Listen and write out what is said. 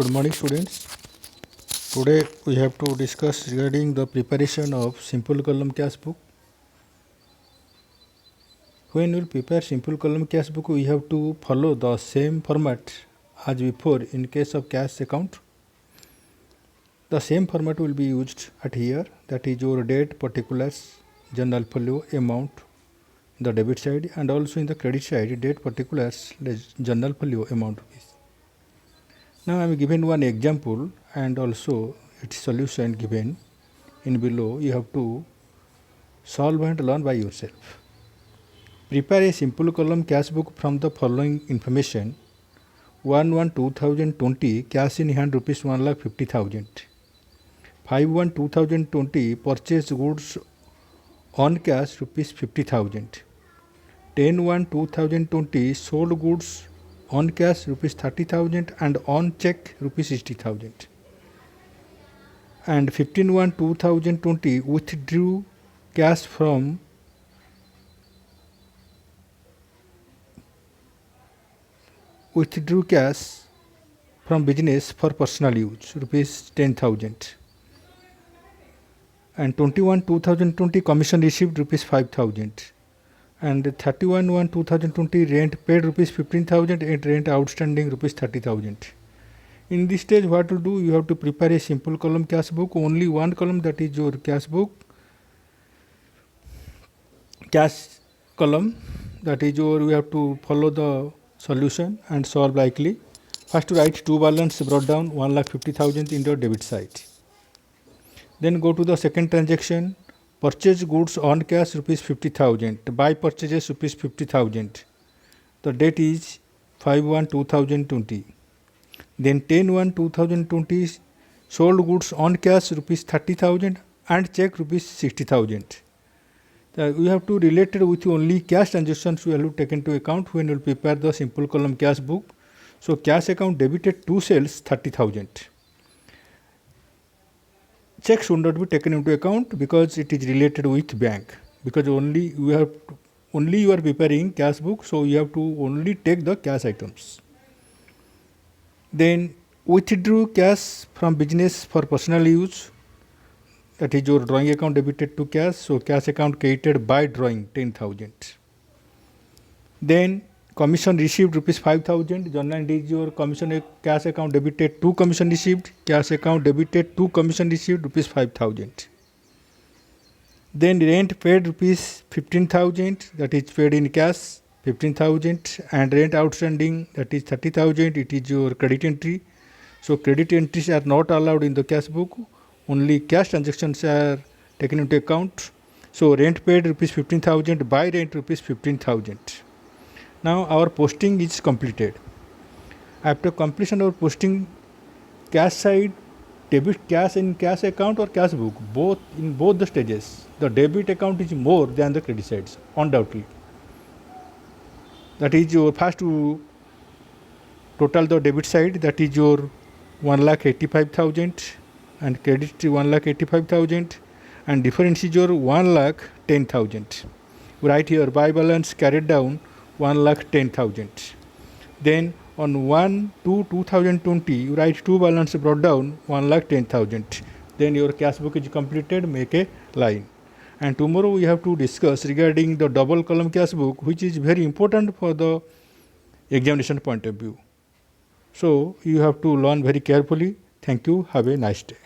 Good morning, students. Today we have to discuss regarding the preparation of simple column cash book. When we prepare simple column cash book, we have to follow the same format as before in case of cash account. The same format will be used at here, that is your date, particulars, journal folio, amount, the debit side, and also in the credit side, date, particulars, journal folio, amount rupees. Now I am given one example and also its solution given in below. You have to solve and learn by yourself. Prepare a simple column cash book from the following information. 1/1/2020 cash in hand rupees 1,50,000. 5/1/2020 purchase goods on cash rupees 50,000. 10/1/2020 sold goods on cash rupees 30,000 and on check rupees 60,000. And 15/1/2020 withdrew cash from business for personal use rupees 10,000. And 21/2020 commission received rupees 5,000. And 31/1/2020 rent paid rupees 15,000 and rent outstanding rupees 30,000. In this stage, what to do? You have to prepare a simple column cash book. Only one column, that is your cash book, cash column, that is your, we have to follow the solution and solve likely. First, write two balance brought down 1,50,000 in your debit side. Then go to the second transaction. Purchase goods on cash rupees 50,000. Buy purchases rupees 50,000. The date is 5/1/2020. Then 10/1/2020 sold goods on cash rupees 30,000 and check rupees 60,000. We have to relate it with only cash transactions we have to take into account when we will prepare the simple column cash book. So cash account debited two sales 30,000. Check should not be taken into account because it is related with bank, because only you are preparing cash book, so you have to only take the cash items. Then withdrew cash from business for personal use, that is your drawing account debited to cash, so cash account credited by drawing 10,000. Then commission received rupees 5,000. Journal entry is your commission cash account debited to commission received. Cash account debited to commission received rupees 5,000. Then rent paid rupees 15,000, that is paid in cash 15,000, and rent outstanding, that is 30,000. It is your credit entry. So credit entries are not allowed in the cash book. Only cash transactions are taken into account. So rent paid rupees 15,000, buy rent rupees 15,000. Now our posting is completed. After completion of posting, cash side debit cash in cash account or cash book, in both the stages, the debit account is more than the credit sides, undoubtedly. That is your first to total the debit side, that is your 1,85,000 and credit 1,85,000, and difference is your 1,10,000. Right here, buy balance carried down 1,10,000. Then on 1/2/2020 you write two balance brought down 1,10,000. Then your cash book is completed. Make a line. And tomorrow we have to discuss regarding the double column cash book, which is very important for the examination point of view. So you have to learn very carefully. Thank you. Have a nice day.